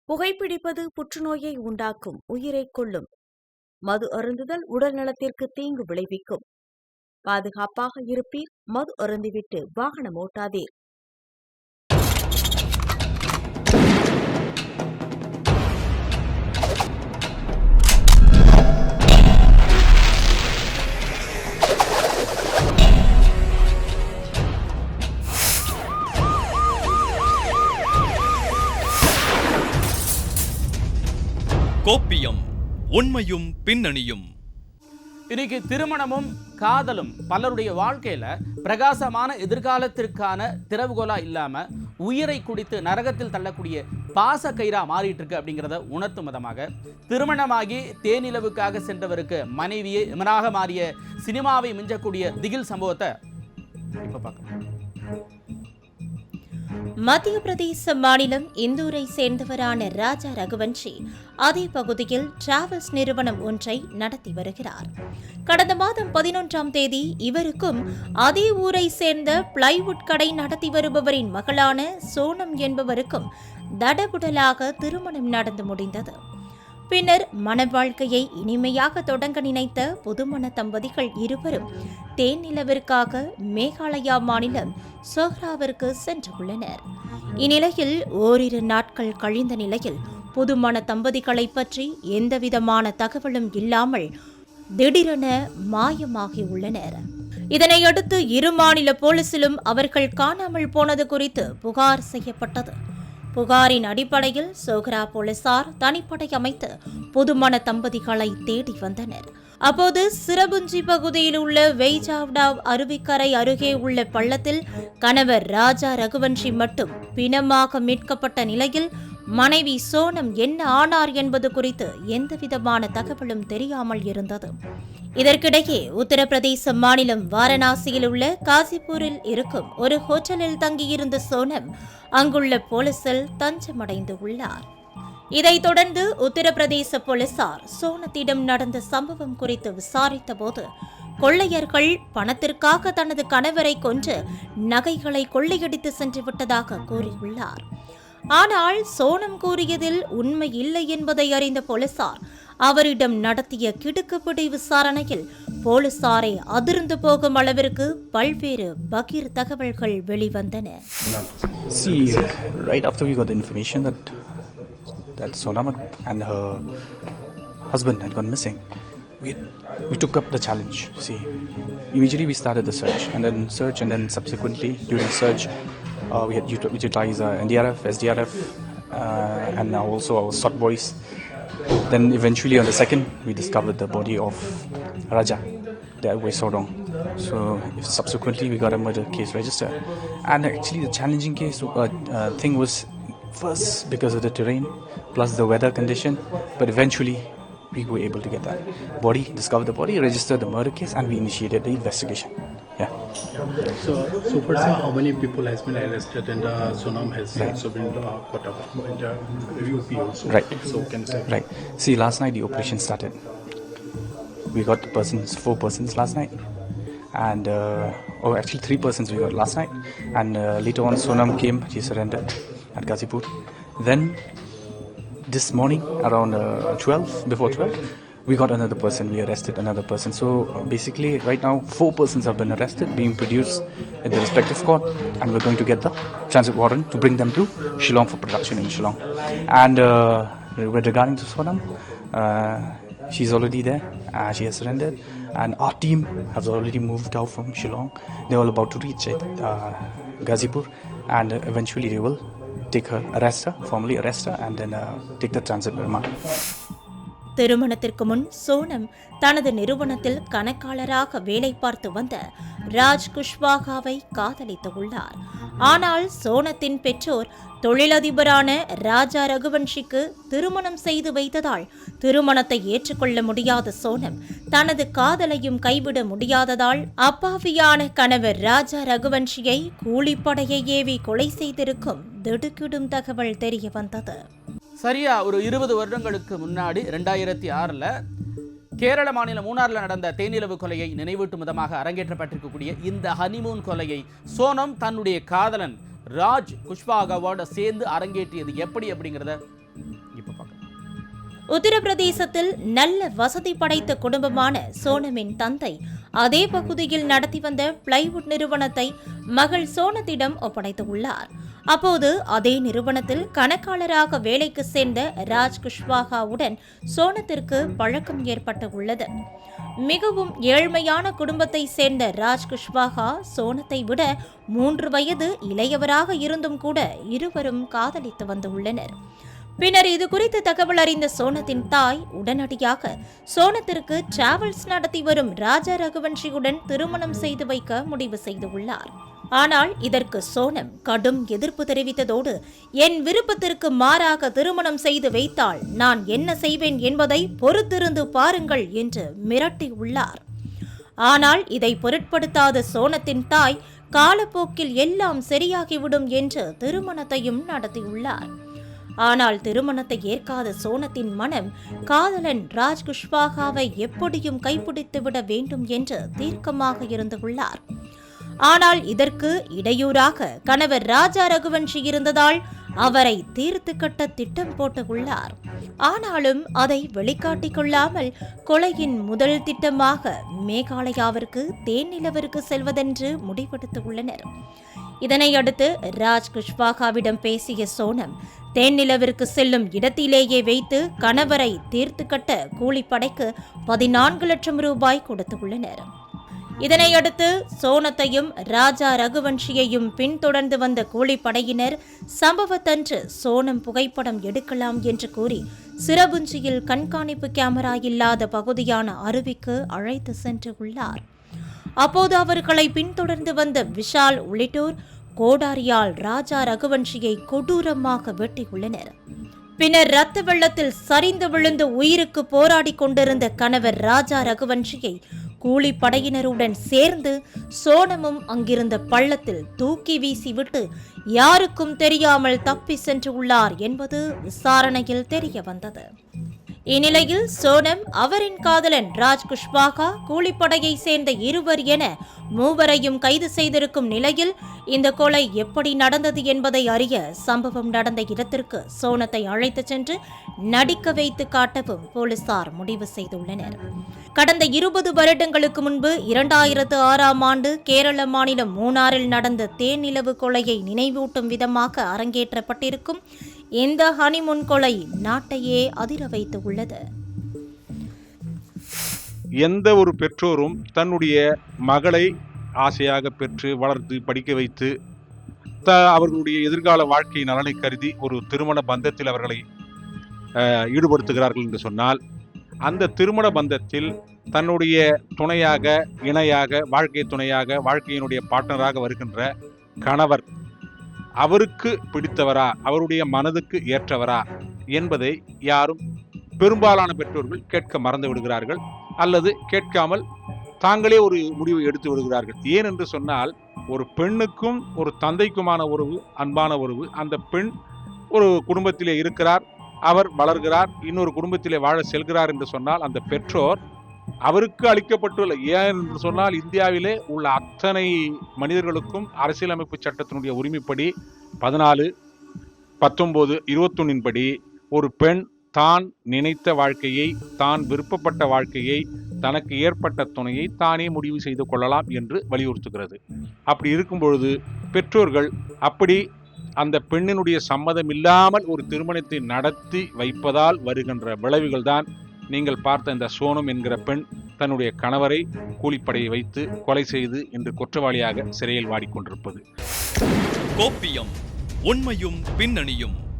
புகைப்பிடிப்பது புற்றுநோயை உண்டாக்கும், உயிரைக் கொல்லும். மது அருந்துதல் உடல் நலத்திற்கு தீங்கு விளைவிக்கும். பாதுகாப்பாக இருப்பீர், மது அருந்திவிட்டு வாகனம் ஓட்டாதீர். கோப்பியம், உண்மையும் பின்னணியும். இன்னைக்கு திருமணமும் காதலும் பலருடைய வாழ்க்கையில பிரகாசமான எதிர்காலத்திற்கான திறவுகோலா இல்லாம உயிரை குடித்து நரகத்தில் தள்ளக்கூடிய பாச கயிறா மாறிட்டு இருக்கு அப்படிங்கிறத உணர்த்தும் விதமாக திருமணமாகி தேனிலவுக்காக சென்றவருக்கு மனைவியே இமனாக மாறிய சினிமாவை மிஞ்சக்கூடிய திகில் சம்பவத்தை இப்ப பார்க்கலாம். மத்திய பிரதேச மாநிலம் இந்தூரை சேர்ந்தவரான ராஜா ரகுவன்ஷி அதே பகுதியில் டிராவல்ஸ் நிறுவனம் ஒன்றை நடத்தி வருகிறார். கடந்த மாதம் 11ஆம் தேதி இவருக்கும் அதே ஊரை சேர்ந்த பிளைவுட் கடை நடத்தி வருபவரின் மகளான சோனம் என்பவருக்கும் தடபுடலாக திருமணம் நடந்து முடிந்தது. பின்னர் மன வாழ்க்கையை இனிமையாக தொடங்க நினைத்த புதுமண தம்பதிகள் இருவரும் தேனிலவிற்காக மேகாலயா மாநிலம் சோஹ்ராவிற்கு சென்றுள்ளனர். இந்நிலையில் ஓரிரு நாட்கள் கழிந்த நிலையில் புதுமண தம்பதிகளை பற்றி எந்தவிதமான தகவலும் இல்லாமல் திடீரென மாயமாகி உள்ளனர். இதனையடுத்து இரு மாநில போலீசிலும் அவர்கள் காணாமல் போனது குறித்து புகார் செய்யப்பட்டது. புகாரின் அடிப்படையில் சோஹ்ரா போலீசார் தனிப்படை அமைத்து புதுமண தம்பதிகளை தேடி வந்தனர். அப்போது சிரபுஞ்சி பகுதியில் உள்ள வெய்ஜாவ்டா அருவிக்கரை அருகே உள்ள பள்ளத்தில் கணவர் ராஜா ரகுவன்ஷி மட்டும் பிணமாக மீட்கப்பட்ட நிலையில் மனைவி சோனம் என்ன ஆனார் என்பது குறித்து எந்தவிதமான தகவலும் தெரியாமல் இருந்தது. இதற்கிடையே உத்தரப்பிரதேச மாநிலம் வாரணாசியில் உள்ள காசிப்பூரில் இருக்கும் ஒரு ஹோட்டலில் தங்கியிருந்த சோனம் அங்குள்ள போலீசில் தஞ்சமடைந்து உள்ளார். இதைத் தொடர்ந்து உத்தரப்பிரதேச போலீசார் சோனத்திடம் நடந்த சம்பவம் குறித்து விசாரித்த போது கொள்ளையர்கள் பணத்திற்காக தனது கணவரை கொன்று நகைகளை கொள்ளையடித்து சென்று விட்டதாக கூறியுள்ளார். ஆனால் சோனம் கூறியதில் உண்மை இல்லை என்பதை அறிந்த போலீசார் அவரிடம் நடத்திய கிடுக்குப்பிடி விசாரணையில் போலீசாரை அதிர்ந்து போகும் அளவிற்கு பல்வேறு பகீர் தகவல்கள் வெளிவந்தன. See, right after we got the information that Sonam and her husband had gone missing, we took up the challenge. See, immediately we started the search, and then subsequently during search, we had utilized NDRF, SDRF, and now also our SOT boys. Then eventually on the 2nd, we discovered the body of Raja that we saw wrong. So subsequently we got a murder case registered. And actually the challenging case thing was first because of the terrain plus the weather condition, but eventually we were able to get that body, discover the body, register the murder case, and we initiated the investigation. Yeah. So per se, how many people has been arrested, and Sonam has also been caught up in the UP also. Right. So can say. Right. See, last night the operation started. We got 4 persons last night, and actually 3 persons we got last night, and later on Sonam came. She surrendered at Gazipur. Then this morning around before 12. We got another person, we arrested another person. So basically right now 4 persons have been arrested, being produced at the respective court, and we're going to get the transit warrant to bring them to Shillong for production in Shillong. And regarding to Sonam, she's already there, she has surrendered, and our team has already moved out from Shillong. They're all about to reach Gazipur, and eventually they will formally arrest her, and then take the transit remand. திருமணத்திற்கு முன் சோனம் தனது நிறுவனத்தில் கணக்காளராக வேலை பார்த்து வந்த ராஜ் குஷ்வாகாவை காதலித்துள்ளார். ஆனால் சோனத்தின் பெற்றோர் தொழிலதிபரான ராஜா ரகுவன்ஷிக்கு திருமணம் செய்து வைத்ததால் திருமணத்தை ஏற்றுக்கொள்ள முடியாத சோனம் தனது காதலையும் கைவிட முடியாததால் அப்பாவியான கணவர் ராஜா ரகுவன்ஷியை கூலிப்படையை ஏவி கொலை செய்திருக்கும் திடுக்கிடும் தகவல் தெரிய வந்தது. சரியா ஒரு 20 வருடங்களுக்கு முன்னாடி 2006 கேரள மாநிலம் மூணாறில் நடந்த தேனிலவு கொலையை நினைவூட்டும் விதமாக அரங்கேற்றப்பட்டிருக்கக்கூடிய இந்த ஹனிமூன் கொலையை சோனம் தன்னுடைய காதலன் ராஜ் குஷ்வாகாவோட சேர்ந்து அரங்கேற்றியது எப்படி அப்படிங்கிறத இப்ப பார்க்கலாம். உத்தரப்பிரதேசத்தில் நல்ல வசதி படைத்த குடும்பமான சோனமின் தந்தை அதே பகுதியில் நடத்தி வந்த பிளைவுட் நிறுவனத்தை மகள் சோனத்திடம் ஒப்படைத்துள்ளார். அப்போது அதே நிறுவனத்தில் கணக்காளராக வேலைக்கு சேர்ந்த ராஜ் குஷ்வாகாவுடன் சோனத்திற்கு பழக்கம் ஏற்பட்டு உள்ளது. மிகவும் ஏழ்மையான குடும்பத்தை சேர்ந்த ராஜ் குஷ்வாகா சோனத்தை விட 3 வயது இளையவராக இருந்தும் கூட இருவரும் காதலித்து வந்துள்ளனர். பின்னர் இது குறித்து தகவல் அறிந்த சோனத்தின் தாய் உடனடியாக சோனத்திற்கு டிராவல்ஸ் நடத்தி வரும் ராஜா ரகுவன்ஷியுடன் திருமணம் செய்து வைக்க முடிவு செய்துள்ளார். ஆனால் இதற்கு சோனம் கடும் எதிர்ப்பு தெரிவித்ததோடு, என் விருப்பத்திற்கு மாறாக திருமணம் செய்து வைத்தால் நான் என்ன செய்வேன் என்பதை பொறுத்திருந்து பாருங்கள் என்று மிரட்டியுள்ளார். ஆனால் இதை பொருட்படுத்தாத சோனத்தின் தாய் காலப்போக்கில் எல்லாம் சரியாகிவிடும் என்று திருமணத்தையும் நடத்தியுள்ளார். ஆனால் திருமணத்தை ஏற்காத சோனத்தின் மனம் காதலன் ராஜ் குஷ்வாகாவை எப்படியும் கைப்பிடித்துவிட வேண்டும் என்று தீர்க்கமாக இருந்துள்ளார். ஆனால் இதற்கு இடையூறாக கணவர் ராஜா ரகுவன்ஷி இருந்ததால் அவரை தீர்த்து கட்ட திட்டம் போட்டுள்ளார். ஆனாலும் அதை வெளிக்காட்டிக் கொள்ளாமல் கொலையின் முதல் திட்டமாக மேகாலயாவிற்கு தேன்நிலவிற்கு செல்வதென்று முடிவெடுத்துள்ளனர். இதனையடுத்து ராஜ் குஷ்வாகாவிடம் பேசிய சோனம் தேன்நிலவிற்கு செல்லும் இடத்திலேயே வைத்து கணவரை தீர்த்து கட்ட கூலிப்படைக்கு 14 லட்சம் ரூபாய் கொடுத்துள்ளனர். இதனையடுத்து சோனத்தையும் ராஜா ரகுவன்ஷியையும் பின்தொடர்ந்து வந்த கூலிப்படையினர் சம்பவத்தன்று சோனம் புகைப்படம் எடுக்கலாம் என்று கூறி சிரபுஞ்சியில் கண்காணிப்பு கேமரா இல்லாத பகுதியான அருவிக்கு அழைத்து சென்றுள்ளார். அப்போது அவர்களை பின்தொடர்ந்து வந்த விஷால் உள்ளிட்டோர் கோடாரியால் ராஜா ரகுவன்ஷியை கொடூரமாக வெட்டியுள்ளனர். பின்னர் இரத்த வெள்ளத்தில் சரிந்து விழுந்து உயிருக்கு போராடி கொண்டிருந்த கணவர் ராஜா ரகுவன்ஷியை கூலிப்படையினருடன் சேர்ந்து சோனமும் அங்கிருந்த பள்ளத்தில் தூக்கி வீசிவிட்டு யாருக்கும் தெரியாமல் தப்பி சென்றுள்ளார் என்பது விசாரணையில் தெரிய வந்தது. இந்நிலையில் சோனம், அவரின் காதலன் ராஜ் குஷ்வாகா, கூலிப்படையை சேர்ந்த இருவர் என 3 கைது செய்திருக்கும் நிலையில் இந்த கொலை எப்படி நடந்தது என்பதை அறிய சம்பவம் நடந்த இடத்திற்கு சோனத்தை அழைத்துச் சென்று நடிக்க வைத்து காட்டவும் போலீசார் முடிவு செய்துள்ளனர். கடந்த 20 வருடங்களுக்கு முன்பு 2006ஆம் ஆண்டு கேரள மாநிலம் மூணாறில் நடந்த தேன்நிலவு கொலையை நினைவூட்டும் விதமாக அரங்கேற்றப்பட்டிருக்கும் இந்த ஹனிமூன் கொலை நாட்டையே அதிர வைத்து உள்ளது. எந்த ஒரு பெற்றோரும் தன்னுடைய மகளை ஆசையாக பெற்று வளர்த்து படிக்க வைத்து அவர்களுடைய எதிர்கால வாழ்க்கை நலனை கருதி ஒரு திருமண பந்தத்தில் அவர்களை ஈடுபடுத்துகிறார்கள் என்று சொன்னால், அந்த திருமண பந்தத்தில் தன்னுடைய துணையாக, இணையாக, வாழ்க்கை துணையாக, வாழ்க்கையினுடைய பார்ட்னராக வருகின்ற கணவர் அவருக்கு பிடித்தவரா, அவருடைய மனதுக்கு ஏற்றவரா என்பதை யாரும் பெரும்பாலான பெற்றோர்கள் கேட்க மறந்து விடுகிறார்கள், அல்லது கேட்காமல் தாங்களே ஒரு முடிவை எடுத்து விடுகிறார்கள். ஏன் என்று சொன்னால், ஒரு பெண்ணுக்கும் ஒரு தந்தைக்குமான உறவு அன்பான உறவு. அந்த பெண் ஒரு குடும்பத்திலே இருக்கிறார், அவர் வளர்கிறார், இன்னொரு குடும்பத்திலே வாழ செல்கிறார் என்று சொன்னால், அந்த பெற்றோர் அவருக்கு அளிக்கப்பட்டுள்ள, ஏன் என்று சொன்னால் இந்தியாவிலே உள்ள அத்தனை மனிதர்களுக்கும் அரசியலமைப்பு சட்டத்தினுடைய உரிமைப்படி 14, 19, 21 படி ஒரு பெண் தான் நினைத்த வாழ்க்கையை, தான் விருப்பப்பட்ட வாழ்க்கையை, தனக்கு ஏற்பட்ட துணையை தானே முடிவு செய்து கொள்ளலாம் என்று வலியுறுத்துகிறது. அப்படி இருக்கும் பொழுது பெற்றோர்கள் அப்படி அந்த பெண்ணினுடைய சம்மதம் இல்லாமல் ஒரு திருமணத்தை நடத்தி வைப்பதால் வருகின்ற விளைவுகள் தான் நீங்கள் பார்த்த இந்த சோனம் என்கிற பெண் தன்னுடைய கணவரை கூலிப்படையை வைத்து கொலை செய்து இன்று குற்றவாளியாக சிறையில் வாடிக்கொண்டிருப்பது. கோப்பியம், உண்மையும் பின்னணியும்.